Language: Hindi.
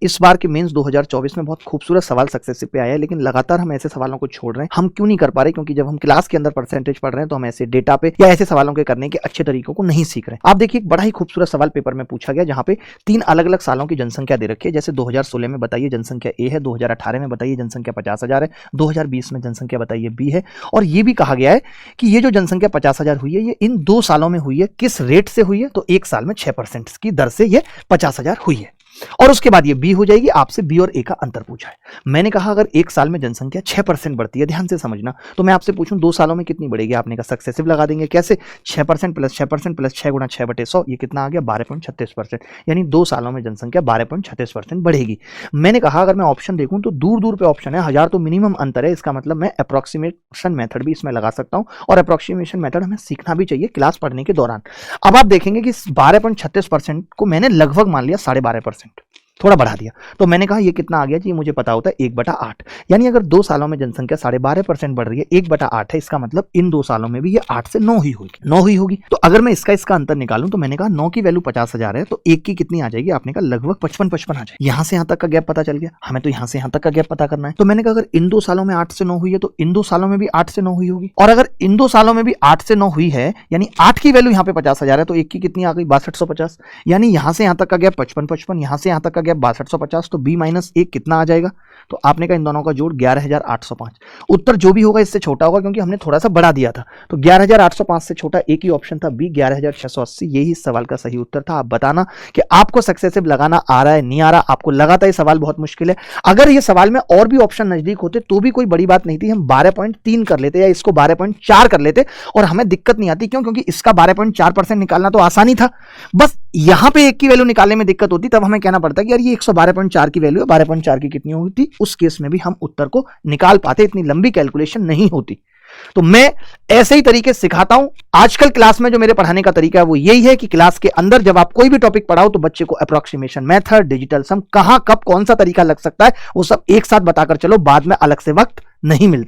इस बार के मेंस 2024 में बहुत खूबसूरत सवाल सक्सेसिव पे आया है, लेकिन लगातार हम ऐसे सवालों को छोड़ रहे हैं। हम क्यों नहीं कर पा रहे? क्योंकि जब हम क्लास के अंदर परसेंटेज पढ़ रहे हैं तो हम ऐसे डेटा पे या ऐसे सवालों के करने के अच्छे तरीकों को नहीं सीख रहे हैं। आप देखिए, एक बड़ा ही खूबसूरत सवाल पेपर में पूछा गया जहां पे 3 अलग अलग सालों की जनसंख्या दे रखी है। जैसे 2016 में बताइए जनसंख्या ए है, 2018 में बताइए जनसंख्या 50,000 है, 2020 में जनसंख्या बताइए बी है। और ये भी कहा गया है कि ये जो जनसंख्या 50,000 हुई है ये इन 2 सालों में हुई है। किस रेट से हुई है? तो 1 साल में 6% की दर से ये 50,000 हुई है। और उसके बाद ये बी हो जाएगी। आपसे बी और ए का अंतर पूछा है। मैंने कहा अगर 1 साल में जनसंख्या 6% बढ़ती है, ध्यान से समझना, तो मैं आपसे पूछूं 2 सालों में कितनी बढ़ेगी? आपने कहा सक्सेसिव लगा देंगे। कैसे? 6% प्लस 6% प्लस 6 गुणा 6/100, ये कितना आ गया? 12.36%। यानी 2 सालों में जनसंख्या 12.36% बढ़ेगी। मैंने कहा अगर मैं ऑप्शन देखूं तो दूर दूर पे ऑप्शन है, 1000 तो मिनिमम अंतर है। इसका मतलब मैं अप्रोक्सीमेशन मेथड भी इसमें लगा सकता हूं, और अप्रोक्सीमेशन मेथड हमें सीखना भी चाहिए क्लास पढ़ने के दौरान। अब आप देखेंगे कि 12.36% को मैंने लगभग मान लिया 12.5%, थोड़ा बढ़ा दिया। तो मैंने कहा ये कितना आ गया जी? मुझे पता होता है 1/8। यानी अगर 2 सालों में जनसंख्या 12.5% बढ़ रही है, 1/8 है, इसका मतलब इन 2 सालों में भी ये 8 से 9 ही होगी, 9 ही होगी। तो अगर मैं इसका अंतर निकालूं तो मैंने कहा 9 की वैल्यू 50,000 है, तो 1 की कितनी आ जाएगी? आपने कहा लगभग 55 आ जाएगी। यहां से यहां तक का गैप पता चल गया। हमें तो यहां से यहां तक का गैप पता करना है। तो मैंने कहा अगर इन 2 सालों में 8 से 9 हुई है तो इन 2 सालों में भी 8 से 9 हुई होगी। और अगर इन 2 सालों में भी 8 से 9 हुई है, यानी 8 की वैल्यू यहां पे 50,000 है, तो 1 की कितनी आ गई? 6250। यानी यहां से यहां तक का गैप 55, यहां से यहां तक का गैप 6250, तो b माइनस 1 कितना आ जाएगा? तो आपने कहा इन दोनों का जोड़ 11,805। उत्तर जो भी होगा इससे छोटा होगा, क्योंकि हमने थोड़ा सा बढ़ा दिया था। तो 11,805 से छोटा एक ही ऑप्शन था, बी 11,680। यही इस सवाल का सही उत्तर था। आप बताना कि आपको सक्सेसिव लगाना आ रहा है, नहीं आ रहा। आपको लगा था ये सवाल बहुत मुश्किल है। अगर ये सवाल में और भी ऑप्शन नजदीक होते तो भी कोई बड़ी बात नहीं थी, हम 12.3 कर लेते या इसको 12.4 कर लेते और हमें दिक्कत नहीं आती। क्यों? क्योंकि इसका 12.4% निकालना तो आसानी था। बस यहां पे 1 की वैल्यू निकालने में दिक्कत होती, तब हमें कहना पड़ता कि यार ये 112.4 की वैल्यू है, 12.4 की कितनी होती? उस केस में भी हम उत्तर को निकाल पाते, इतनी लंबी कैलकुलेशन नहीं होती। तो मैं ऐसे ही तरीके सिखाता हूं। आजकल क्लास में जो मेरे पढ़ाने का तरीका है वो यही है कि क्लास के अंदर जब आप कोई भी टॉपिक पढ़ाओ तो बच्चे को अप्रोक्सीमेशन मेथड, डिजिटल सम, कहां कब कौन सा तरीका लग सकता है वो सब एक साथ बताकर चलो, बाद में अलग से वक्त नहीं मिलता।